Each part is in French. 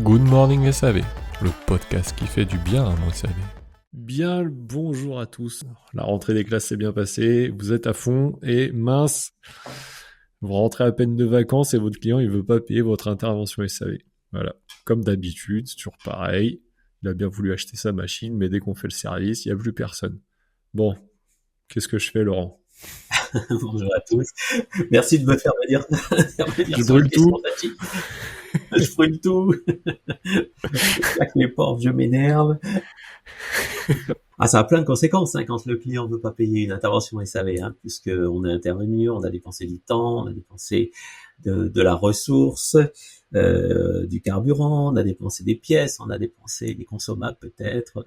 Good Morning SAV, le podcast qui fait du bien à mon SAV. Bien le bonjour à tous. La rentrée des classes s'est bien passée, vous êtes à fond et mince, vous rentrez à peine de vacances et votre client il veut pas payer votre intervention SAV. Voilà, comme d'habitude, c'est toujours pareil. Il a bien voulu acheter sa machine, mais dès qu'on fait le service, il n'y a plus personne. Bon, qu'est-ce que je fais, Laurent? Bonjour à tous. Merci de me faire venir, Je sur une brûle question tout. touchy. Je brûle tout. Je claque les portes, je m'énerve. Ah, ça a plein de conséquences quand le client ne veut pas payer une intervention SAV, puisque on est intervenu, on a dépensé du temps, on a dépensé de la ressource, du carburant, on a dépensé des pièces, on a dépensé des consommables peut-être.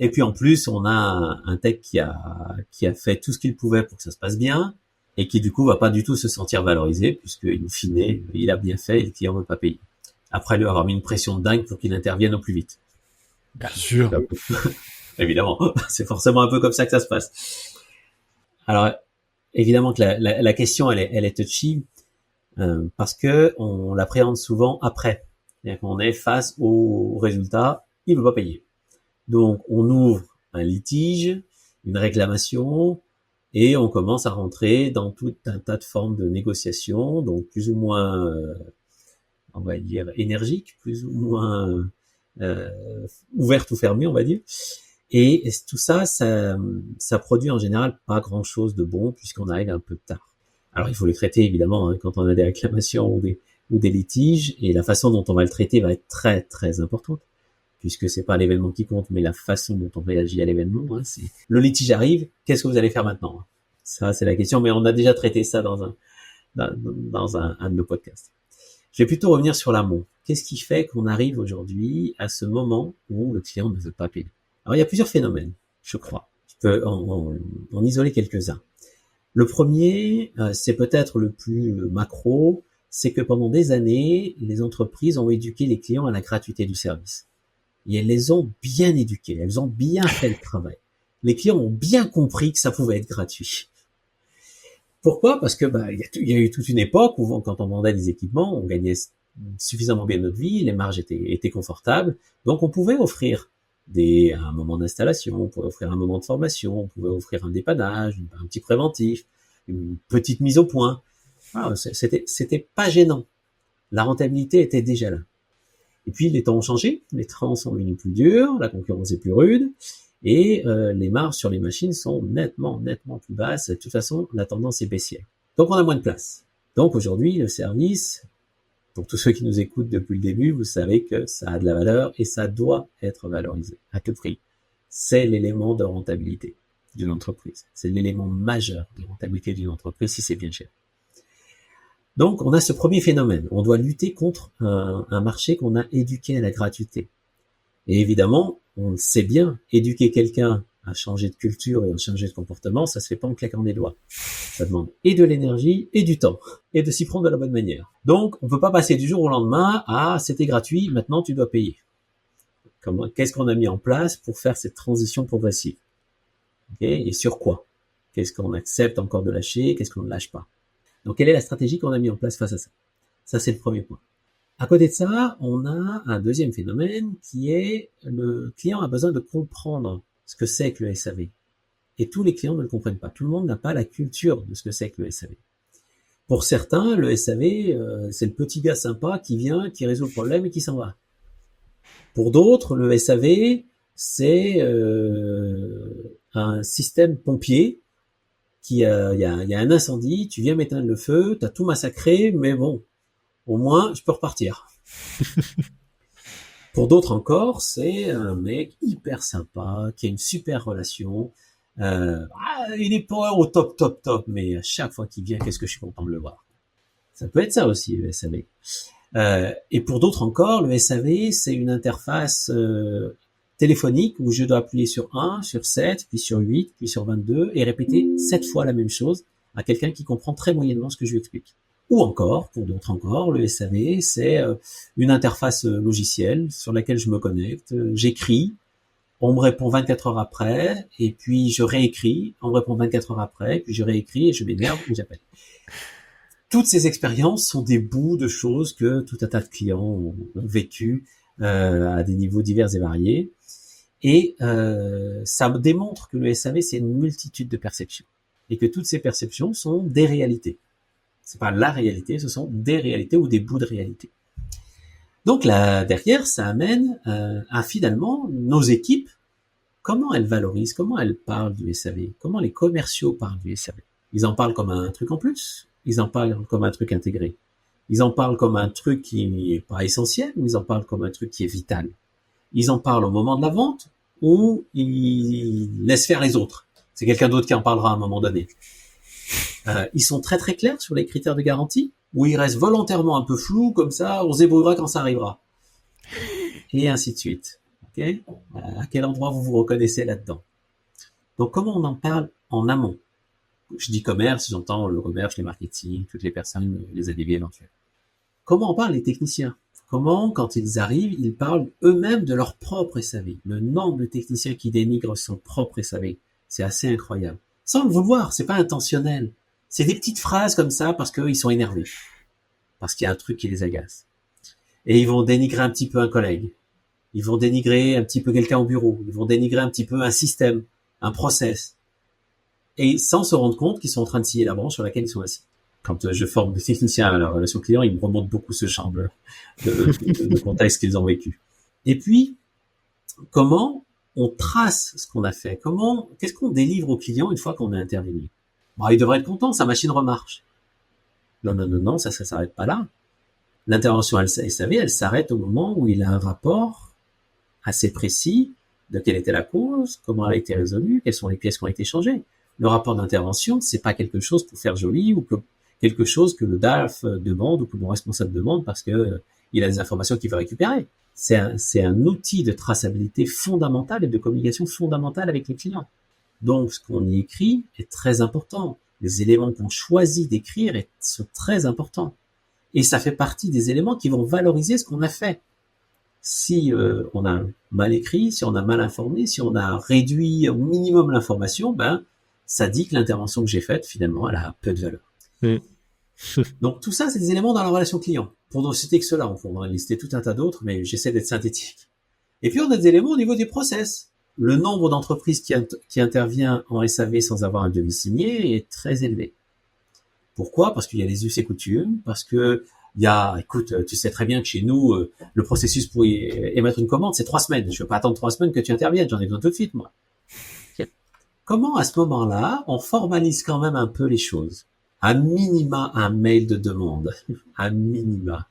Et puis en plus, on a un tech qui a fait tout ce qu'il pouvait pour que ça se passe bien, et qui du coup va pas du tout se sentir valorisé, puisque in fine, il a bien fait et le client ne veut pas payer. Après lui avoir mis une pression de dingue pour qu'il intervienne au plus vite. Bien sûr. Évidemment, c'est forcément un peu comme ça que ça se passe. Alors, évidemment que la question, elle est touchy, parce que on l'appréhende souvent après. C'est-à-dire qu'on est face au résultat, il veut pas payer. Donc, on ouvre un litige, une réclamation, et on commence à rentrer dans tout un tas de formes de négociations, donc plus ou moins, on va dire, énergiques, plus ou moins ouvertes ou fermées, on va dire. Et tout ça, ça produit en général pas grand-chose de bon, puisqu'on arrive un peu tard. Alors, il faut le traiter, évidemment, quand on a des réclamations ou des litiges, et la façon dont on va le traiter va être très, très importante, puisque c'est pas l'événement qui compte, mais la façon dont on réagit à l'événement. C'est le litige arrive, qu'est-ce que vous allez faire maintenant? Ça, c'est la question, mais on a déjà traité ça dans un de nos podcasts. Je vais plutôt revenir sur l'amont. Qu'est-ce qui fait qu'on arrive aujourd'hui à ce moment où le client ne veut pas payer? Alors, il y a plusieurs phénomènes, je crois. Je peux en isoler quelques-uns. Le premier, c'est peut-être le plus macro, c'est que pendant des années, les entreprises ont éduqué les clients à la gratuité du service. Et elles les ont bien éduqués, elles ont bien fait le travail. Les clients ont bien compris que ça pouvait être gratuit. Pourquoi? Parce que il y a eu toute une époque où quand on vendait des équipements, on gagnait suffisamment bien notre vie, les marges étaient confortables, donc on pouvait offrir un moment d'installation, on pouvait offrir un moment de formation, on pouvait offrir un dépannage, un petit préventif, une petite mise au point. Voilà, c'était pas gênant. La rentabilité était déjà là. Et puis les temps ont changé, les temps sont devenus plus durs, la concurrence est plus rude, et les marges sur les machines sont nettement plus basses. De toute façon, la tendance est baissière. Donc on a moins de place. Donc aujourd'hui, le service, pour tous ceux qui nous écoutent depuis le début, vous savez que ça a de la valeur et ça doit être valorisé. À quel prix? C'est l'élément de rentabilité d'une entreprise. C'est l'élément majeur de rentabilité d'une entreprise si c'est bien cher. Donc, on a ce premier phénomène. On doit lutter contre un marché qu'on a éduqué à la gratuité. Et évidemment, on le sait bien, éduquer quelqu'un à changer de culture et à changer de comportement, ça se fait pas en claquant des doigts. Ça demande et de l'énergie et du temps, et de s'y prendre de la bonne manière. Donc, on peut pas passer du jour au lendemain à c'était gratuit, maintenant tu dois payer. Qu'est-ce qu'on a mis en place pour faire cette transition progressive? Et sur quoi? Qu'est-ce qu'on accepte encore de lâcher? Qu'est-ce qu'on ne lâche pas? Donc, quelle est la stratégie qu'on a mis en place face à ça? Ça, c'est le premier point. À côté de ça, on a un deuxième phénomène qui est le client a besoin de comprendre ce que c'est que le SAV. Et tous les clients ne le comprennent pas. Tout le monde n'a pas la culture de ce que c'est que le SAV. Pour certains, le SAV, c'est le petit gars sympa qui vient, qui résout le problème et qui s'en va. Pour d'autres, le SAV, c'est un système pompier il y a un incendie, tu viens m'éteindre le feu, t'as tout massacré, mais bon, au moins, je peux repartir. Pour d'autres encore, c'est un mec hyper sympa, qui a une super relation, il est pas au top, mais à chaque fois qu'il vient, qu'est-ce que je suis content de le voir. Ça peut être ça aussi, le SAV. Et pour d'autres encore, le SAV, c'est une interface téléphonique où je dois appuyer sur 1, sur 7, puis sur 8, puis sur 22 et répéter 7 fois la même chose à quelqu'un qui comprend très moyennement ce que je lui explique. Ou encore, pour d'autres encore, le SAV, c'est une interface logicielle sur laquelle je me connecte, j'écris, on me répond 24 heures après, et puis je réécris, on me répond 24 heures après, puis je réécris et je m'énerve et j'appelle. toutes ces expériences sont des bouts de choses que tout un tas de clients ont vécu à des niveaux divers et variés. Et ça me démontre que le SAV, c'est une multitude de perceptions. Et que toutes ces perceptions sont des réalités. C'est pas la réalité, ce sont des réalités ou des bouts de réalité. Donc là, derrière, ça amène à finalement nos équipes, comment elles valorisent, comment elles parlent du SAV, comment les commerciaux parlent du SAV. Ils en parlent comme un truc en plus, ils en parlent comme un truc intégré. Ils en parlent comme un truc qui est pas essentiel, ou ils en parlent comme un truc qui est vital. Ils en parlent au moment de la vente, ou ils laissent faire les autres. C'est quelqu'un d'autre qui en parlera à un moment donné. Ils sont très très clairs sur les critères de garantie, ou ils restent volontairement un peu flous, comme ça, on se débrouillera quand ça arrivera. Et ainsi de suite. Okay, à quel endroit vous vous reconnaissez là-dedans? Donc comment on en parle en amont? Je dis commerce, j'entends le commerce, les marketing, toutes les personnes, les ADV éventuels. Comment en parlent les techniciens? Comment, quand ils arrivent, ils parlent eux-mêmes de leur propre SAV? Le nombre de techniciens qui dénigrent son propre SAV, c'est assez incroyable. Sans le vouloir, c'est pas intentionnel. C'est des petites phrases comme ça parce qu'ils sont énervés. Parce qu'il y a un truc qui les agace. Et ils vont dénigrer un petit peu un collègue. Ils vont dénigrer un petit peu quelqu'un au bureau. Ils vont dénigrer un petit peu un système, un process. Et sans se rendre compte qu'ils sont en train de scier la branche sur laquelle ils sont assis. Quand je forme des techniciens à la relation client, ils me remontent beaucoup ce genre de contexte qu'ils ont vécu. Et puis, comment on trace ce qu'on a fait? Qu'est-ce qu'on délivre au client une fois qu'on a intervenu? Bon, il devrait être content, sa machine remarche. Non, ça s'arrête pas là. L'intervention SAV, elle s'arrête au moment où il a un rapport assez précis de quelle était la cause, comment elle a été résolue, quelles sont les pièces qui ont été changées. Le rapport d'intervention, c'est pas quelque chose pour faire joli ou que quelque chose que le DAF demande ou que mon responsable demande parce que il a des informations qu'il veut récupérer. C'est un outil de traçabilité fondamental et de communication fondamentale avec les clients. Donc, ce qu'on y écrit est très important. Les éléments qu'on choisit d'écrire sont très importants. Et ça fait partie des éléments qui vont valoriser ce qu'on a fait. Si on a mal écrit, si on a mal informé, si on a réduit au minimum l'information, ça dit que l'intervention que j'ai faite, finalement, elle a peu de valeur. Donc tout ça, c'est des éléments dans la relation client. Pour ne citer que cela, on pourrait lister tout un tas d'autres, mais j'essaie d'être synthétique. Et puis on a des éléments au niveau des process. Le nombre d'entreprises qui intervient en SAV sans avoir un devis signé est très élevé. Pourquoi? Parce qu'il y a les us et coutumes, parce que écoute, tu sais très bien que chez nous, le processus pour émettre une commande, c'est 3 semaines. Je ne veux pas attendre 3 semaines que tu interviennes, j'en ai besoin tout de suite, moi. Comment, à ce moment-là, on formalise quand même un peu les choses? À minima, un mail de demande. À minima.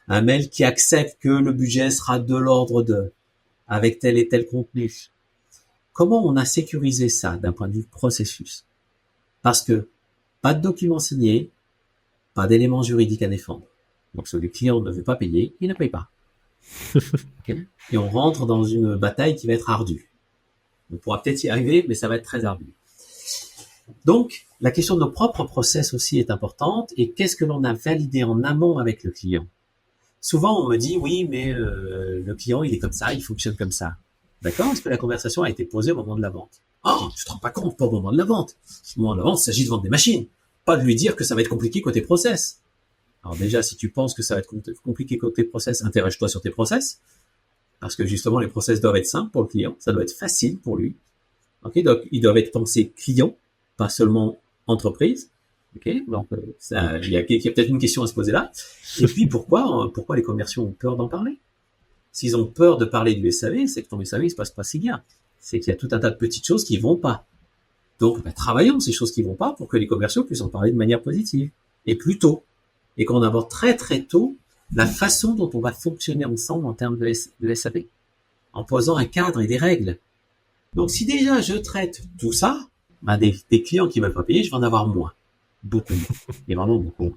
Un mail qui accepte que le budget sera de l'ordre de, avec tel et tel contenu. Comment on a sécurisé ça d'un point de vue processus? Parce que pas de document signé, pas d'éléments juridiques à défendre. Donc, si le client ne veut pas payer, il ne paye pas. Okay. Et on rentre dans une bataille qui va être ardue. On pourra peut-être y arriver, mais ça va être très ardu. Donc, la question de nos propres process aussi est importante. Et qu'est-ce que l'on a validé en amont avec le client? Souvent, on me dit, oui, mais le client, il est comme ça, il fonctionne comme ça. D'accord? Est-ce que la conversation a été posée au moment de la vente? Oh, tu te rends pas compte, pas au moment de la vente. Au moment de la vente, il s'agit de vendre des machines. Pas de lui dire que ça va être compliqué côté process. Alors déjà, si tu penses que ça va être compliqué côté process, interroge-toi sur tes process. Parce que justement, les process doivent être simples pour le client. Ça doit être facile pour lui. Okay, donc, ils doivent être pensés clients, pas seulement entreprise. Okay, donc, il y a peut-être une question à se poser là. Et puis, pourquoi les commerciaux ont peur d'en parler? S'ils ont peur de parler du SAV, c'est que ton SAV, il se passe pas si bien. C'est qu'il y a tout un tas de petites choses qui vont pas. Donc, travaillons ces choses qui vont pas pour que les commerciaux puissent en parler de manière positive. Et plus tôt. Et qu'on aborde très, très tôt la façon dont on va fonctionner ensemble en termes de SAV, en posant un cadre et des règles. Donc, si déjà je traite tout ça, des clients qui veulent pas payer, je vais en avoir moins. Beaucoup moins. Et vraiment beaucoup.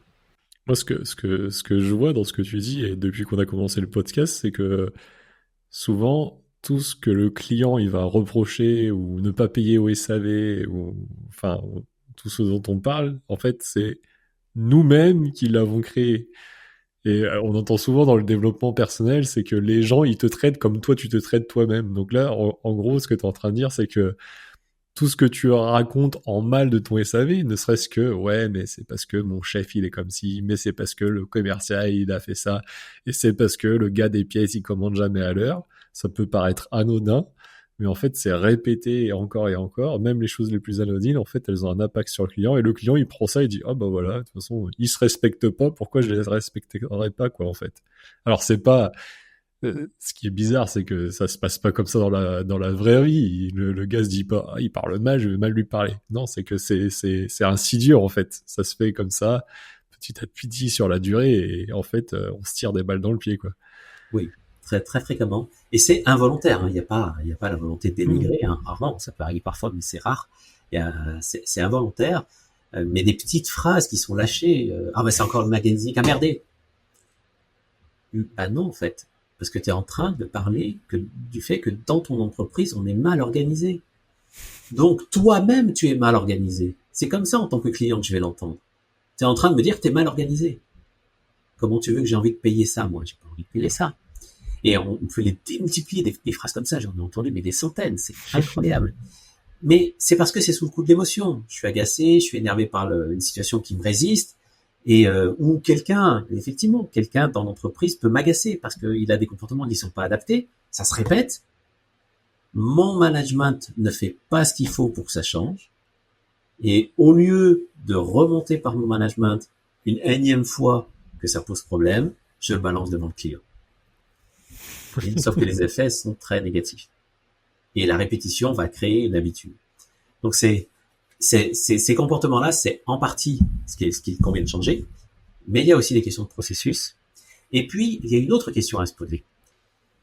Moi, ce que je vois dans ce que tu dis, et depuis qu'on a commencé le podcast, c'est que souvent, tout ce que le client il va reprocher ou ne pas payer au SAV, ou enfin, tout ce dont on parle, en fait, c'est nous-mêmes qui l'avons créé. Et on entend souvent dans le développement personnel, c'est que les gens, ils te traitent comme toi, tu te traites toi-même. Donc là, en gros, ce que tu es en train de dire, c'est que tout ce que tu racontes en mal de ton SAV, ne serait-ce que, ouais, mais c'est parce que mon chef, il est comme ci, mais c'est parce que le commercial, il a fait ça, et c'est parce que le gars des pièces, il commande jamais à l'heure. Ça peut paraître anodin, mais en fait, c'est répété et encore. Même les choses les plus anodines, en fait, elles ont un impact sur le client, et le client, il prend ça, il dit, ah bah voilà, de toute façon, ils se respectent pas, pourquoi je les respecterais pas, quoi, en fait. Alors, c'est pas, ce qui est bizarre, c'est que ça se passe pas comme ça dans la vraie vie. Le gars se dit pas, ah, il parle mal, je vais mal lui parler. Non, c'est que c'est insidieux, en fait. Ça se fait comme ça, petit à petit sur la durée, et en fait, on se tire des balles dans le pied, quoi. Oui, très très fréquemment. Et c'est involontaire. Hein. Il y a pas la volonté de dénigrer. Hein. Rarement, ça peut arriver parfois, mais c'est rare. C'est involontaire. Mais des petites phrases qui sont lâchées. Ah ben c'est encore le magazine qui a merdé. Bah non en fait, parce que tu es en train de parler du fait que dans ton entreprise on est mal organisé. Donc toi-même tu es mal organisé. C'est comme ça en tant que client que je vais l'entendre. Tu es en train de me dire que tu es mal organisé. Comment tu veux que j'ai envie de payer ça? Moi, j'ai pas envie de payer ça. Et on peut les démultiplier, des phrases comme ça, j'en ai entendu, mais des centaines, c'est incroyable. Mais c'est parce que c'est sous le coup de l'émotion. Je suis agacé, je suis énervé par une situation qui me résiste, et ou effectivement, quelqu'un dans l'entreprise peut m'agacer parce qu'il a des comportements qui ne sont pas adaptés, ça se répète. Mon management ne fait pas ce qu'il faut pour que ça change, et au lieu de remonter par mon management une énième fois que ça pose problème, je le balance devant le client. Sauf que les effets sont très négatifs. Et la répétition va créer une habitude. Donc ces comportements-là, c'est en partie ce qui convient de changer, mais il y a aussi des questions de processus. Et puis, il y a une autre question à se poser.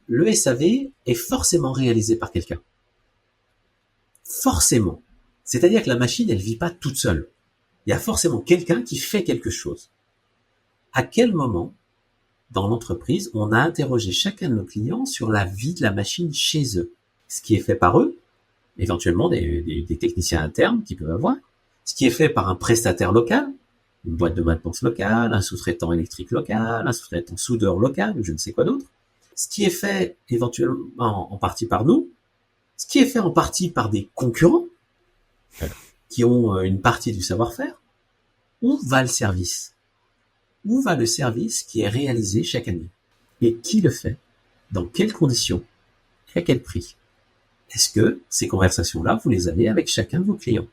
Le SAV est forcément réalisé par quelqu'un. Forcément. C'est-à-dire que la machine, elle vit pas toute seule. Il y a forcément quelqu'un qui fait quelque chose. À quel moment, dans l'entreprise, on a interrogé chacun de nos clients sur la vie de la machine chez eux? Ce qui est fait par eux, éventuellement des techniciens internes qui peuvent avoir, ce qui est fait par un prestataire local, une boîte de maintenance locale, un sous-traitant électrique local, un sous-traitant soudeur local, ou je ne sais quoi d'autre, ce qui est fait éventuellement en partie par nous, ce qui est fait en partie par des concurrents qui ont une partie du savoir-faire. Où va le service? Où va le service qui est réalisé chaque année? Et qui le fait? Dans quelles conditions? Et à quel prix? Est-ce que ces conversations-là, vous les avez avec chacun de vos clients?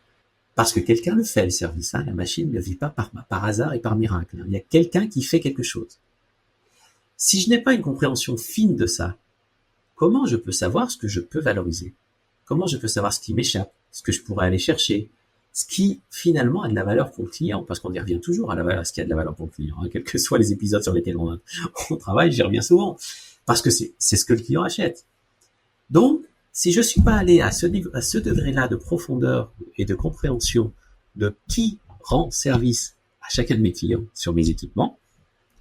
Parce que quelqu'un le fait, le service. Hein, la machine ne vit pas par hasard et par miracle. Hein. Il y a quelqu'un qui fait quelque chose. Si je n'ai pas une compréhension fine de ça, comment je peux savoir ce que je peux valoriser? Comment je peux savoir ce qui m'échappe? Ce que je pourrais aller chercher? Ce qui, finalement, a de la valeur pour le client? Parce qu'on y revient toujours à ce qui a de la valeur pour le client. Hein, quels que soient les épisodes sur lesquels on travaille, j'y reviens souvent. Parce que c'est ce que le client achète. Donc, si je suis pas allé à ce degré-là de profondeur et de compréhension de qui rend service à chacun de mes clients sur mes équipements,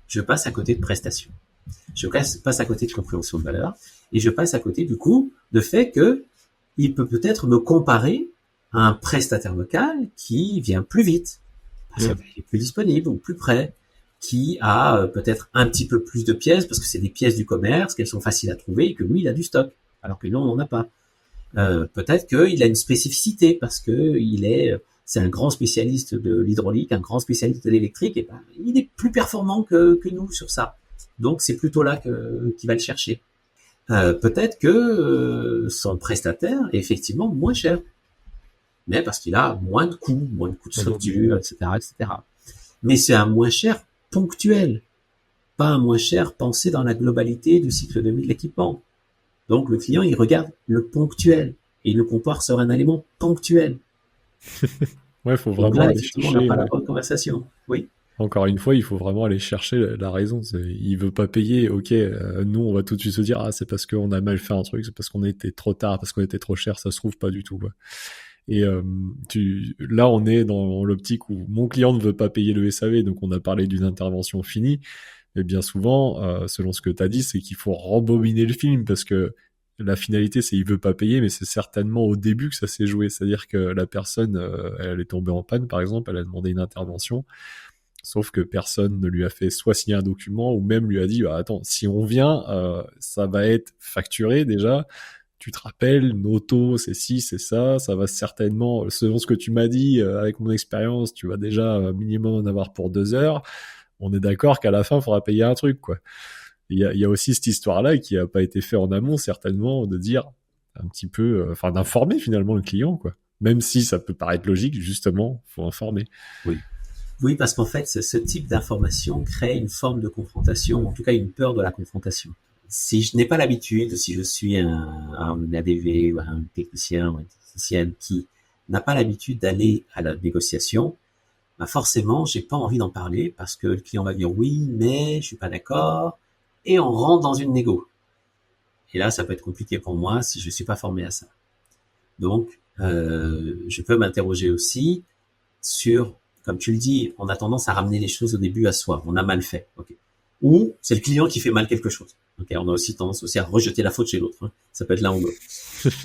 je passe à côté de prestations. Je passe à côté de compréhension de valeur et je passe à côté du coup de fait que il peut peut-être me comparer à un prestataire local qui vient plus vite, parce qu'il est plus disponible ou plus près, qui a peut-être un petit peu plus de pièces parce que c'est des pièces du commerce, qu'elles sont faciles à trouver et que lui il a du stock. Alors que nous, on n'en a pas. Peut-être qu'il a une spécificité parce que c'est un grand spécialiste de l'hydraulique, un grand spécialiste de l'électrique, et ben, il est plus performant que nous sur ça. Donc, c'est plutôt là qu'il va le chercher. Peut-être que son prestataire est effectivement moins cher, mais parce qu'il a moins de coûts de structure, etc., etc. Mais c'est un moins cher ponctuel, pas un moins cher pensé dans la globalité du cycle de vie de l'équipement. Donc, le client, il regarde le ponctuel et il le compare sur un élément ponctuel. Ouais, faut vraiment aller chercher. On n'a pas la bonne conversation. Oui. Encore une fois, il faut vraiment aller chercher la raison. Il veut pas payer. Ok, nous, on va tout de suite se dire, ah, c'est parce qu'on a mal fait un truc, c'est parce qu'on était trop tard, parce qu'on était trop cher. Ça se trouve pas du tout, quoi. Et là, on est dans l'optique où mon client ne veut pas payer le SAV, donc on a parlé d'une intervention finie. Mais bien souvent, selon ce que tu as dit, c'est qu'il faut rembobiner le film parce que la finalité, c'est il veut pas payer, mais c'est certainement au début que ça s'est joué. C'est-à-dire que la personne, elle est tombée en panne, par exemple, elle a demandé une intervention, sauf que personne ne lui a fait soit signer un document ou même lui a dit, attends, si on vient, ça va être facturé déjà, tu te rappelles, Noto, c'est ci, c'est ça va certainement, selon ce que tu m'as dit, avec mon expérience, tu vas déjà minimum en avoir pour 2 heures. On est d'accord qu'à la fin, il faudra payer un truc, quoi. Il y a aussi cette histoire-là qui a pas été fait en amont, certainement, de dire un petit peu, d'informer finalement le client, quoi. Même si ça peut paraître logique, justement, faut informer. Oui. Oui, parce qu'en fait, ce type d'information crée une forme de confrontation, en tout cas une peur de la confrontation. Si je n'ai pas l'habitude, si je suis un ADV ou un technicien ou une technicienne qui n'a pas l'habitude d'aller à la négociation, bah forcément, j'ai pas envie d'en parler parce que le client va dire oui, mais je suis pas d'accord, et on rentre dans une négo. Et là, ça peut être compliqué pour moi si je suis pas formé à ça. Donc, je peux m'interroger aussi sur, comme tu le dis, on a tendance à ramener les choses au début à soi. On a mal fait. Okay. Ou c'est le client qui fait mal quelque chose. Okay. On a aussi tendance aussi à rejeter la faute chez l'autre. Hein. Ça peut être l'un ou l'autre.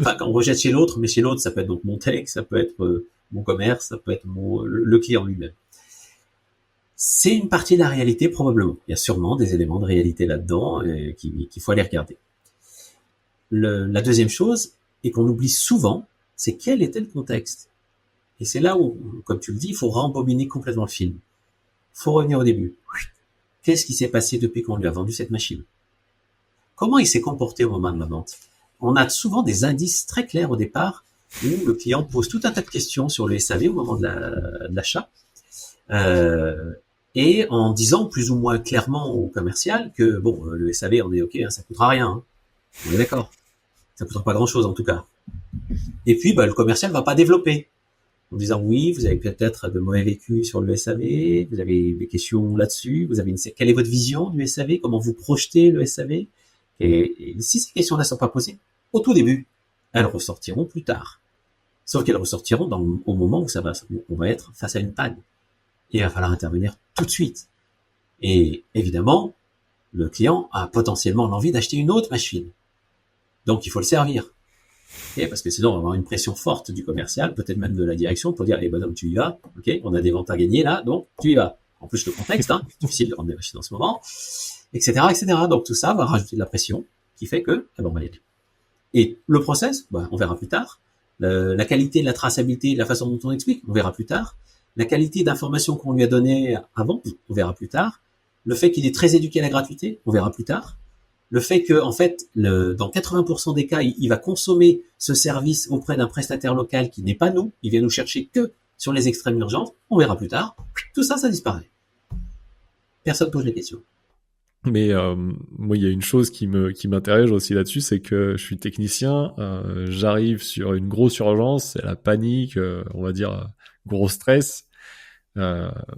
Enfin, quand on rejette chez l'autre, mais chez l'autre, ça peut être donc mon tech, ça peut être mon commerce, ça peut être le client lui-même. C'est une partie de la réalité probablement. Il y a sûrement des éléments de réalité là-dedans qu'il faut aller regarder. La deuxième chose, et qu'on oublie souvent, c'est quel était le contexte. Et c'est là où, comme tu le dis, il faut rembobiner complètement le film. Il faut revenir au début. Qu'est-ce qui s'est passé depuis qu'on lui a vendu cette machine? Comment il s'est comporté au moment de la vente? On a souvent des indices très clairs au départ où le client pose tout un tas de questions sur le SAV au moment de l'achat. Et en disant plus ou moins clairement au commercial que, bon, le SAV, on est OK, hein, ça coûtera rien. Hein. On est d'accord. Ça coûtera pas grand-chose en tout cas. Et puis, le commercial va pas développer. En disant oui, vous avez peut-être de mauvais vécus sur le SAV, vous avez des questions là-dessus, quelle est votre vision du SAV, comment vous projetez le SAV, et si ces questions-là ne sont pas posées au tout début, elles ressortiront plus tard. Sauf qu'elles ressortiront au moment où on va être face à une panne. Et il va falloir intervenir tout de suite. Et évidemment, le client a potentiellement l'envie d'acheter une autre machine. Donc il faut le servir. Okay, parce que sinon on va avoir une pression forte du commercial, peut-être même de la direction, pour dire, bonhomme, tu y vas, ok, on a des ventes à gagner là, donc tu y vas. En plus le contexte, c'est difficile de rendre des machines en ce moment, etc., etc. Donc tout ça va rajouter de la pression, qui fait que, on va y aller. Et le process, on verra plus tard. La qualité, la traçabilité, la façon dont on explique, on verra plus tard. La qualité d'information qu'on lui a donnée avant, on verra plus tard. Le fait qu'il est très éduqué à la gratuité, on verra plus tard. Le fait que, en fait, dans 80% des cas, il va consommer ce service auprès d'un prestataire local qui n'est pas nous, il vient nous chercher que sur les extrêmes urgences, on verra plus tard. Tout ça, ça disparaît. Personne pose les questions. Mais moi, il y a une chose qui m'intéresse aussi là-dessus, c'est que je suis technicien, j'arrive sur une grosse urgence, c'est la panique, on va dire gros stress.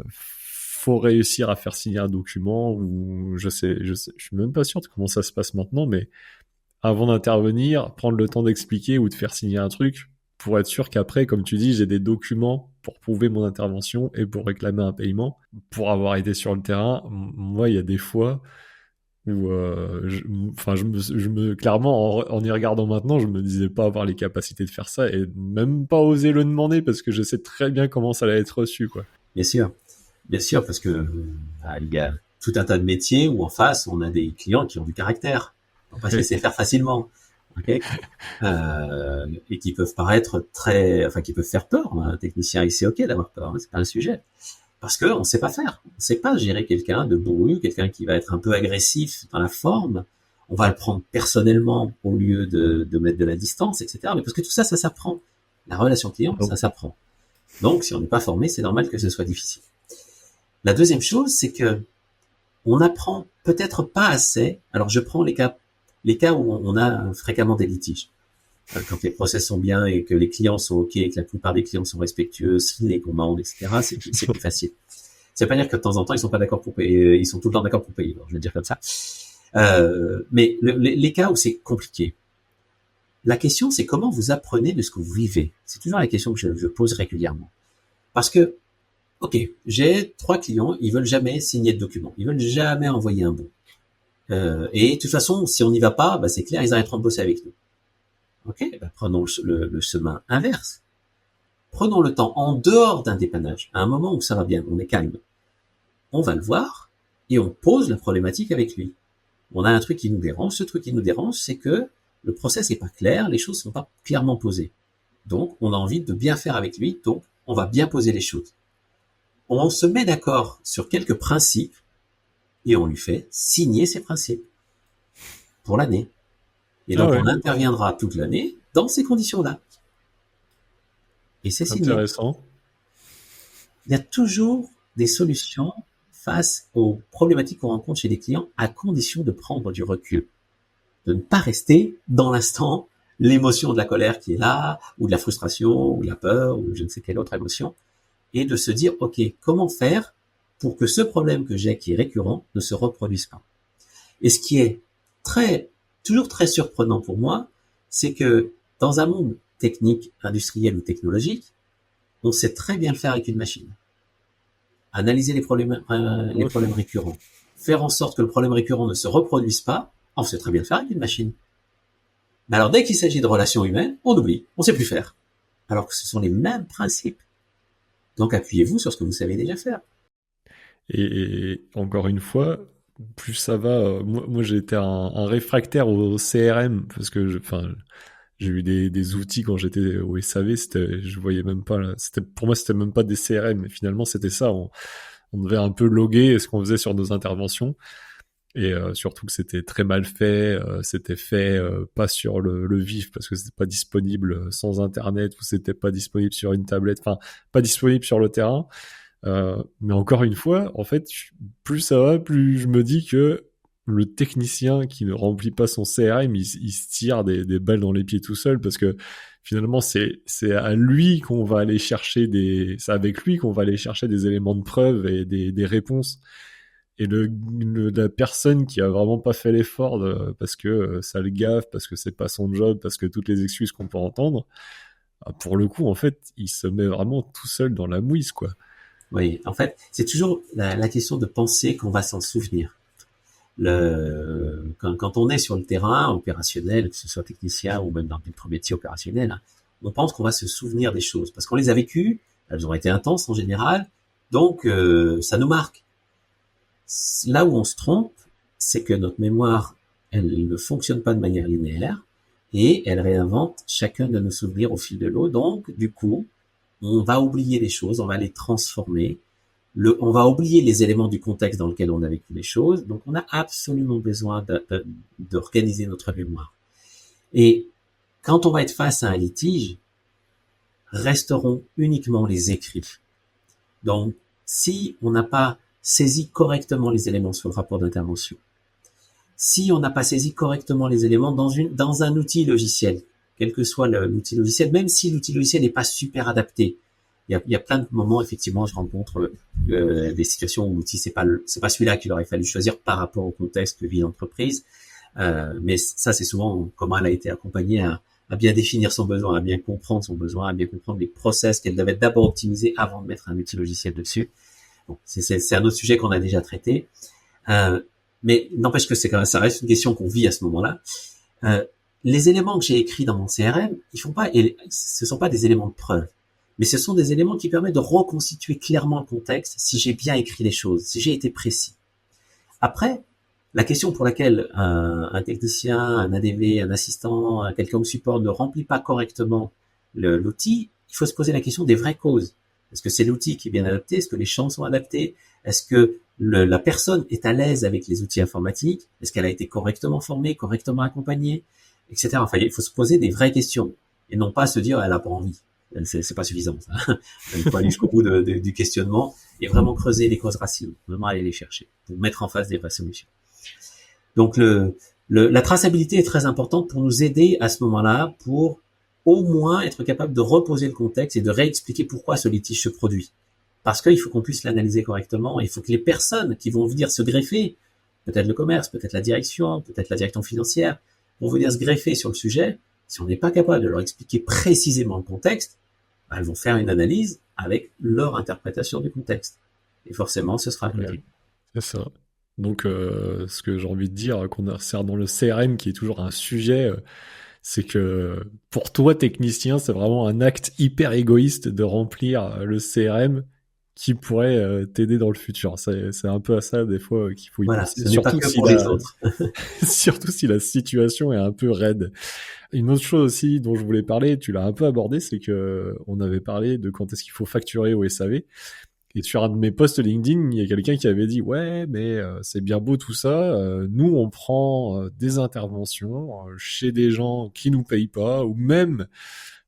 Faut réussir à faire signer un document ou je suis même pas sûr de comment ça se passe maintenant, mais avant d'intervenir, prendre le temps d'expliquer ou de faire signer un truc pour être sûr qu'après, comme tu dis, j'ai des documents pour prouver mon intervention et pour réclamer un paiement. Pour avoir été sur le terrain, moi, il y a des fois où, clairement, en y regardant maintenant, je me disais pas avoir les capacités de faire ça et même pas oser le demander parce que je sais très bien comment ça allait être reçu, quoi. Bien sûr, parce que il y a tout un tas de métiers où en face, on a des clients qui ont du caractère. On va pas se laisser faire facilement. Okay, et qui peuvent paraître qui peuvent faire peur. Un technicien, c'est ok d'avoir peur, c'est pas un sujet. Parce que on sait pas faire. On sait pas gérer quelqu'un de bourru, quelqu'un qui va être un peu agressif dans la forme. On va le prendre personnellement au lieu de mettre de la distance, etc. Mais parce que tout ça, ça s'apprend. La relation client, ça s'apprend. Donc, si on n'est pas formé, c'est normal que ce soit difficile. La deuxième chose, c'est que on apprend peut-être pas assez. Alors, je prends les cas où on a fréquemment des litiges. Quand les process sont bien et que les clients sont OK et que la plupart des clients sont respectueux, signent les commandes, etc., c'est plus facile. Ça veut pas dire que de temps en temps, ils sont pas d'accord pour payer, ils sont tout le temps d'accord pour payer. Je vais dire comme ça. Mais les cas où c'est compliqué, la question, c'est comment vous apprenez de ce que vous vivez. C'est toujours la question que je pose régulièrement. Parce que, OK, j'ai 3 clients, ils veulent jamais signer de document. Ils veulent jamais envoyer un bon. Et de toute façon, si on n'y va pas, c'est clair, ils arrêteront de bosser avec nous. OK, prenons le chemin inverse. Prenons le temps en dehors d'un dépannage, à un moment où ça va bien, on est calme. On va le voir et on pose la problématique avec lui. On a un truc qui nous dérange. Ce truc qui nous dérange, c'est que le process n'est pas clair, les choses sont pas clairement posées. Donc, on a envie de bien faire avec lui, donc on va bien poser les choses. On se met d'accord sur quelques principes et on lui fait signer ces principes pour l'année. Et donc, on interviendra toute l'année dans ces conditions-là. Et c'est signé. Intéressant. Il y a toujours des solutions face aux problématiques qu'on rencontre chez les clients à condition de prendre du recul. De ne pas rester dans l'instant, l'émotion de la colère qui est là, ou de la frustration, ou de la peur, ou je ne sais quelle autre émotion, et de se dire, OK, comment faire pour que ce problème que j'ai qui est récurrent ne se reproduise pas. Et ce qui est toujours très surprenant pour moi, c'est que dans un monde technique, industriel ou technologique, on sait très bien le faire avec une machine. Analyser les problèmes récurrents, faire en sorte que le problème récurrent ne se reproduise pas, on sait très bien le faire avec une machine. Mais alors, dès qu'il s'agit de relations humaines, on oublie, on sait plus faire. Alors que ce sont les mêmes principes. Donc, appuyez-vous sur ce que vous savez déjà faire. Et encore une fois, plus ça va, moi j'ai été un réfractaire au CRM, parce que j'ai eu des outils quand j'étais au SAV, je voyais même pas, pour moi c'était même pas des CRM, mais finalement c'était ça, on devait un peu loguer ce qu'on faisait sur nos interventions, et surtout que c'était très mal fait, c'était fait pas sur le vif, parce que c'était pas disponible sans internet, ou c'était pas disponible sur une tablette, enfin pas disponible sur le terrain. Mais encore une fois, en fait, plus ça va, plus je me dis que le technicien qui ne remplit pas son CRM, il se tire des balles dans les pieds tout seul, parce que finalement, c'est à lui qu'on va aller chercher c'est avec lui qu'on va aller chercher des éléments de preuve et des réponses. Et la personne qui a vraiment pas fait l'effort parce que ça le gaffe, parce que c'est pas son job, parce que toutes les excuses qu'on peut entendre, pour le coup, en fait, il se met vraiment tout seul dans la mouise, quoi. Oui, en fait, c'est toujours la question de penser qu'on va s'en souvenir. Quand on est sur le terrain opérationnel, que ce soit technicien ou même dans des métiers opérationnels, hein, on pense qu'on va se souvenir des choses parce qu'on les a vécues, elles ont été intenses en général, donc ça nous marque. Là où on se trompe, c'est que notre mémoire, elle ne fonctionne pas de manière linéaire et elle réinvente chacun de nos souvenirs au fil de l'eau. Donc, du coup, on va oublier les choses, on va les transformer, on va oublier les éléments du contexte dans lequel on a vécu les choses. Donc, on a absolument besoin d'organiser notre mémoire. Et quand on va être face à un litige, resteront uniquement les écrits. Donc, si on n'a pas saisi correctement les éléments sur le rapport d'intervention, si on n'a pas saisi correctement les éléments dans un outil logiciel, quel que soit l'outil logiciel, même si l'outil logiciel n'est pas super adapté. Il y a plein de moments, effectivement, je rencontre des situations où l'outil c'est pas celui-là qu'il aurait fallu choisir par rapport au contexte que vit l'entreprise. Mais ça, c'est souvent comment elle a été accompagnée à bien définir son besoin, à bien comprendre son besoin, à bien comprendre les process qu'elle devait d'abord optimiser avant de mettre un outil logiciel dessus. Bon, c'est un autre sujet qu'on a déjà traité. Mais n'empêche que ça reste une question qu'on vit à ce moment-là. Les éléments que j'ai écrits dans mon CRM, ce sont pas des éléments de preuve, mais ce sont des éléments qui permettent de reconstituer clairement le contexte si j'ai bien écrit les choses, si j'ai été précis. Après, la question pour laquelle un technicien, un ADV, un assistant, quelqu'un au support ne remplit pas correctement l'outil, il faut se poser la question des vraies causes. Est-ce que c'est l'outil qui est bien adapté? Est-ce que les champs sont adaptés? Est-ce que la personne est à l'aise avec les outils informatiques? Est-ce qu'elle a été correctement formée, correctement accompagnée, etc. Enfin, il faut se poser des vraies questions et non pas se dire elle a pas envie. C'est pas suffisant. Ça. Il faut aller jusqu'au bout du questionnement et vraiment creuser les causes racines, vraiment aller les chercher pour mettre en face des vraies solutions. Donc la traçabilité est très importante pour nous aider à ce moment-là, pour au moins être capable de reposer le contexte et de réexpliquer pourquoi ce litige se produit. Parce qu'il faut qu'on puisse l'analyser correctement, et il faut que les personnes qui vont venir se greffer, peut-être le commerce, peut-être la direction financière, vont venir se greffer sur le sujet. Si on n'est pas capable de leur expliquer précisément le contexte, elles vont faire une analyse avec leur interprétation du contexte. Et forcément, ce sera appliqué. C'est ça. Donc, ce que j'ai envie de dire, qu'on insère dans le CRM, qui est toujours un sujet, c'est que pour toi, technicien, c'est vraiment un acte hyper égoïste de remplir le CRM qui pourrait t'aider dans le futur. C'est un peu à ça des fois qu'il faut y Voilà, penser, ce n'est pas que pour les autres. surtout si la situation est un peu raide. Une autre chose aussi dont je voulais parler, tu l'as un peu abordé, c'est que on avait parlé de quand est-ce qu'il faut facturer au SAV. Et sur un de mes posts LinkedIn, il y a quelqu'un qui avait dit ouais, mais c'est bien beau tout ça. Nous, on prend des interventions chez des gens qui nous payent pas, ou même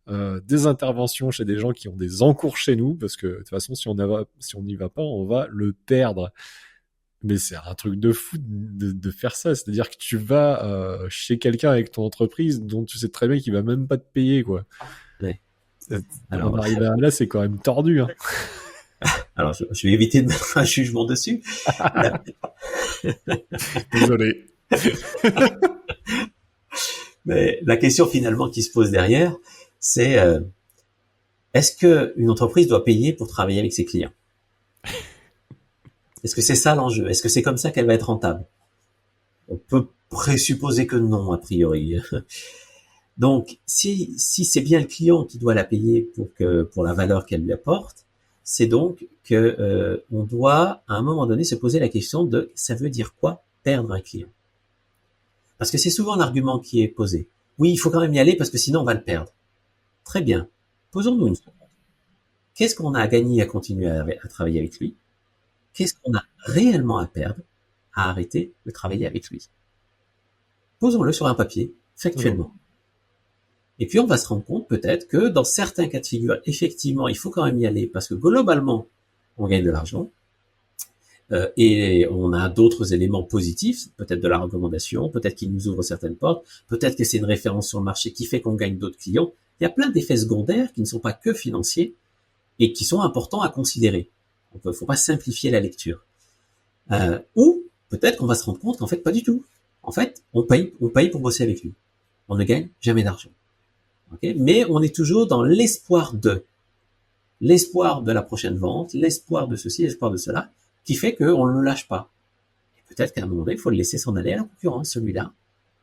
des interventions chez des gens qui ont des encours chez nous, parce que de toute façon, si on n'y va pas, on va le perdre. Mais c'est un truc de fou de faire ça. C'est-à-dire que tu vas chez quelqu'un avec ton entreprise dont tu sais très bien qu'il va même pas te payer, quoi. Ouais. Alors, on arrive à là, c'est quand même tordu, hein. Alors, je vais éviter de mettre un jugement dessus. Désolé. Mais la question finalement qui se pose derrière, c'est est-ce que une entreprise doit payer pour travailler avec ses clients? Est-ce que c'est ça l'enjeu? Est-ce que c'est comme ça qu'elle va être rentable? On peut présupposer que non, a priori. Donc, si c'est bien le client qui doit la payer pour la valeur qu'elle lui apporte, c'est donc que on doit à un moment donné se poser la question de ça veut dire quoi perdre un client? Parce que c'est souvent l'argument qui est posé. Oui, il faut quand même y aller parce que sinon on va le perdre. Très bien. Posons-nous une seconde. Qu'est-ce qu'on a à gagner à continuer à travailler avec lui? Qu'est-ce qu'on a réellement à perdre à arrêter de travailler avec lui? Posons-le sur un papier, factuellement. Et puis on va se rendre compte peut-être que dans certains cas de figure, effectivement, il faut quand même y aller parce que globalement, on gagne de l'argent. Et on a d'autres éléments positifs, peut-être de la recommandation, peut-être qu'il nous ouvre certaines portes, peut-être que c'est une référence sur le marché qui fait qu'on gagne d'autres clients. Il y a plein d'effets secondaires qui ne sont pas que financiers et qui sont importants à considérer. Donc, il ne faut pas simplifier la lecture. Ou peut-être qu'on va se rendre compte qu'en fait, pas du tout. En fait, on paye pour bosser avec lui. On ne gagne jamais d'argent. Okay, mais on est toujours dans l'espoir de la prochaine vente, l'espoir de ceci, l'espoir de cela, qui fait qu'on ne le lâche pas. Et peut-être qu'à un moment donné, il faut le laisser s'en aller à la concurrence, celui-là,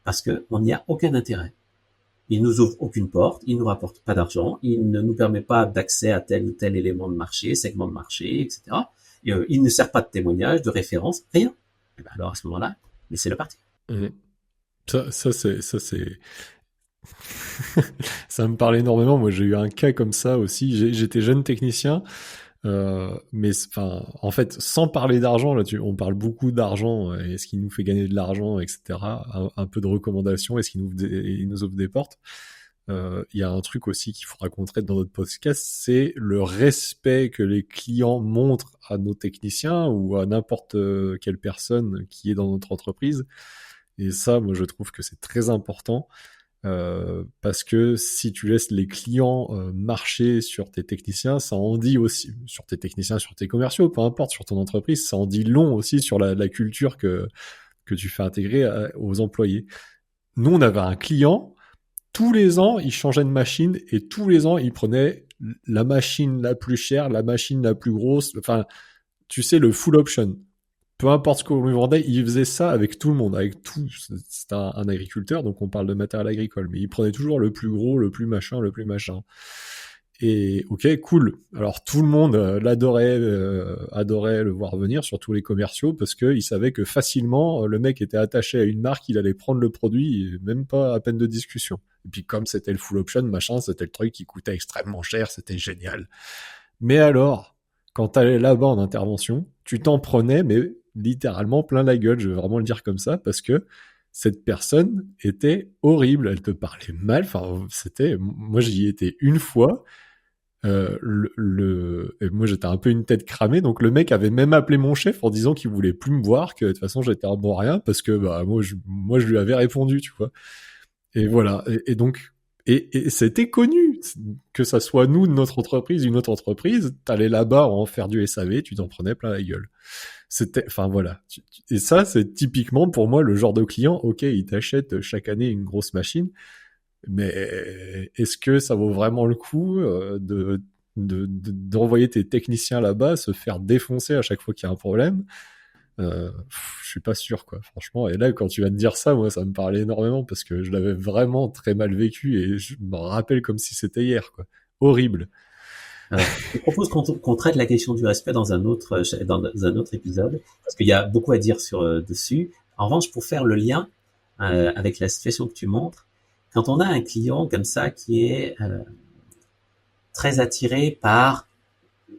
parce qu'on n'y a aucun intérêt. Il nous ouvre aucune porte, il nous rapporte pas d'argent, il ne nous permet pas d'accès à tel ou tel élément de marché, segment de marché, etc. Et, il ne sert pas de témoignage, de référence, rien. Et ben alors à ce moment-là, laissez-le partir. Ça c'est ça me parle énormément. Moi, j'ai eu un cas comme ça aussi. J'étais jeune technicien, mais enfin, en fait, sans parler d'argent, là, on parle beaucoup d'argent et ce qui nous fait gagner de l'argent, etc. Un peu de recommandations et ce qui il nous ouvre des portes. Il y a un truc aussi qu'il faudra qu'on traite dans notre podcast, c'est le respect que les clients montrent à nos techniciens ou à n'importe quelle personne qui est dans notre entreprise. Et ça, moi, je trouve que c'est très important. Parce que si tu laisses les clients marcher sur tes techniciens, ça en dit aussi, sur tes techniciens, sur tes commerciaux, peu importe, sur ton entreprise, ça en dit long aussi sur la culture que tu fais intégrer aux employés. Nous, on avait un client, tous les ans, il changeait de machine et tous les ans, il prenait la machine la plus chère, la machine la plus grosse, enfin, tu sais, le full option. Peu importe ce qu'on lui vendait, il faisait ça avec tout le monde, avec tout. C'est un agriculteur, donc on parle de matériel agricole, mais il prenait toujours le plus gros, le plus machin. Et ok, cool. Alors tout le monde l'adorait, adorait le voir venir, surtout les commerciaux, parce qu'il savait que facilement, le mec était attaché à une marque, il allait prendre le produit, et même pas à peine de discussion. Et puis comme c'était le full option, machin, c'était le truc qui coûtait extrêmement cher, c'était génial. Mais alors, quand t'allais là-bas en intervention, tu t'en prenais, mais littéralement plein la gueule, je vais vraiment le dire comme ça, parce que cette personne était horrible, elle te parlait mal, enfin, moi j'y étais une fois, et moi j'étais un peu une tête cramée, donc le mec avait même appelé mon chef en disant qu'il voulait plus me voir, que de toute façon j'étais un bon rien, parce que bah, moi je lui avais répondu, tu vois. Et voilà, et donc, et c'était connu, que ça soit nous de notre entreprise, une autre entreprise, t'allais là-bas en faire du SAV, tu t'en prenais plein la gueule. Enfin voilà. Et ça, c'est typiquement pour moi le genre de client, ok, il t'achète chaque année une grosse machine, mais est-ce que ça vaut vraiment le coup d'envoyer tes techniciens là-bas se faire défoncer à chaque fois qu'il y a un problème? Je suis pas sûr, quoi, franchement. Et là, quand tu vas me dire ça, moi, ça me parlait énormément parce que je l'avais vraiment très mal vécu et je me rappelle comme si c'était hier, quoi. Horrible. Je propose qu'on traite la question du respect dans un autre épisode, parce qu'il y a beaucoup à dire dessus. En revanche, pour faire le lien avec la situation que tu montres, quand on a un client comme ça qui est très attiré par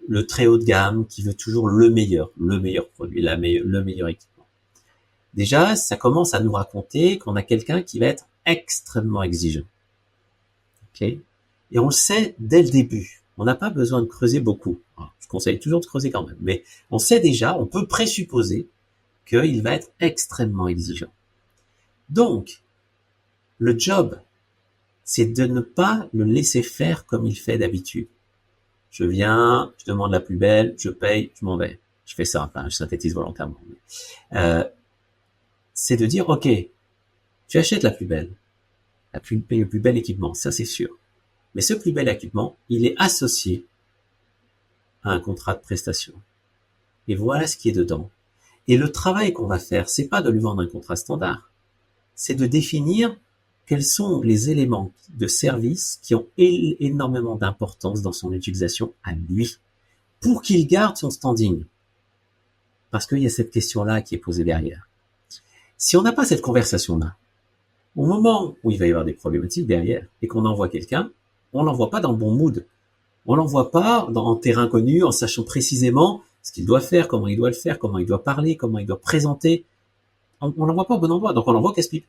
le très haut de gamme, qui veut toujours le meilleur produit, le meilleur équipement. Déjà, ça commence à nous raconter qu'on a quelqu'un qui va être extrêmement exigeant. Ok ? Et on le sait dès le début. On n'a pas besoin de creuser beaucoup. Alors, je conseille toujours de creuser quand même. Mais on sait déjà, on peut présupposer qu'il va être extrêmement exigeant. Donc, le job, c'est de ne pas le laisser faire comme il fait d'habitude. Je viens, je demande la plus belle, je paye, je m'en vais. Je fais ça, enfin, je synthétise volontairement. C'est de dire, ok, tu achètes la plus belle, le plus bel équipement, ça c'est sûr. Mais ce plus bel équipement, il est associé à un contrat de prestation. Et voilà ce qui est dedans. Et le travail qu'on va faire, c'est pas de lui vendre un contrat standard. C'est de définir quels sont les éléments de service qui ont énormément d'importance dans son utilisation à lui, pour qu'il garde son standing. Parce qu'il y a cette question-là qui est posée derrière. Si on n'a pas cette conversation-là, au moment où il va y avoir des problématiques derrière, et qu'on envoie quelqu'un, on l'envoie pas dans le bon mood. On l'envoie pas en terrain connu, en sachant précisément ce qu'il doit faire, comment il doit le faire, comment il doit parler, comment il doit présenter. On l'envoie pas au bon endroit, donc on l'envoie casse-pipe.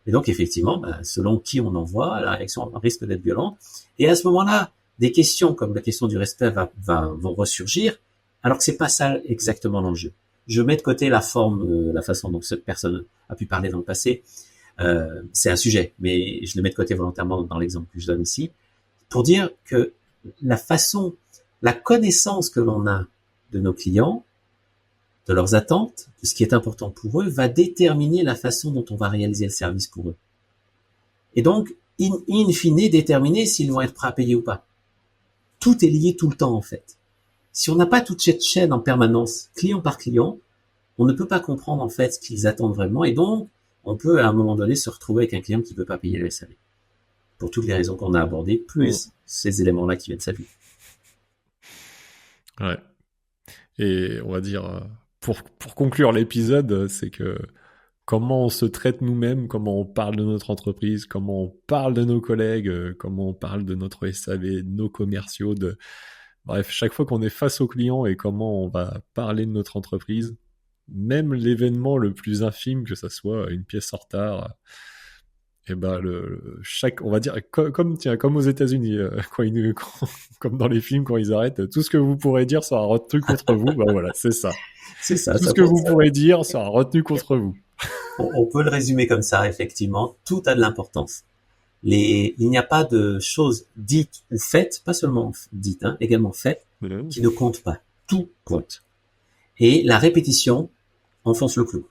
Et donc, effectivement, selon qui on envoie, la réaction risque d'être violente. Et à ce moment-là, des questions comme la question du respect vont ressurgir, alors que c'est pas ça exactement l'enjeu. Je mets de côté la forme, la façon dont cette personne a pu parler dans le passé. C'est un sujet, mais je le mets de côté volontairement dans l'exemple que je donne ici, pour dire que la connaissance que l'on a de nos clients, de leurs attentes, de ce qui est important pour eux, va déterminer la façon dont on va réaliser le service pour eux. Et donc, in fine, déterminer s'ils vont être prêts à payer ou pas. Tout est lié tout le temps, en fait. Si on n'a pas toute cette chaîne en permanence, client par client, on ne peut pas comprendre, en fait, ce qu'ils attendent vraiment. Et donc, on peut, à un moment donné, se retrouver avec un client qui ne peut pas payer le SAV. Pour toutes les raisons qu'on a abordées, plus ces éléments-là qui viennent s'appuyer. Ouais. Et on va dire, pour conclure l'épisode, c'est que comment on se traite nous-mêmes, comment on parle de notre entreprise, comment on parle de nos collègues, comment on parle de notre SAV, de nos commerciaux, bref, chaque fois qu'on est face aux clients et comment on va parler de notre entreprise, même l'événement le plus infime, que ça soit une pièce en retard, et on va dire, comme aux États-Unis, comme dans les films quand ils arrêtent, tout ce que vous pourrez dire sera retenu contre vous. Voilà, c'est ça. C'est ça. Tout ce que vous pourrez dire sera retenu contre vous. On peut le résumer comme ça, effectivement. Tout a de l'importance. Il n'y a pas de choses dites ou faites, pas seulement dites, également faites, qui ne comptent pas. Tout compte. Et la répétition enfonce le clou.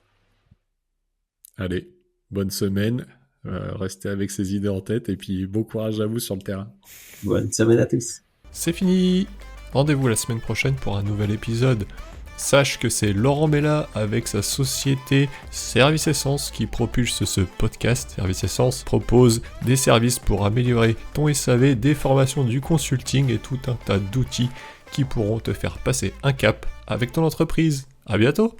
Allez, bonne semaine. Restez avec ces idées en tête et puis bon courage à vous sur le terrain. Bonne semaine à tous. C'est fini. Rendez-vous la semaine prochaine pour un nouvel épisode. Sache que c'est Laurent Mella avec sa société Service Essence qui propulse ce podcast. Service Essence propose des services pour améliorer ton SAV, des formations, du consulting et tout un tas d'outils qui pourront te faire passer un cap avec ton entreprise. À bientôt.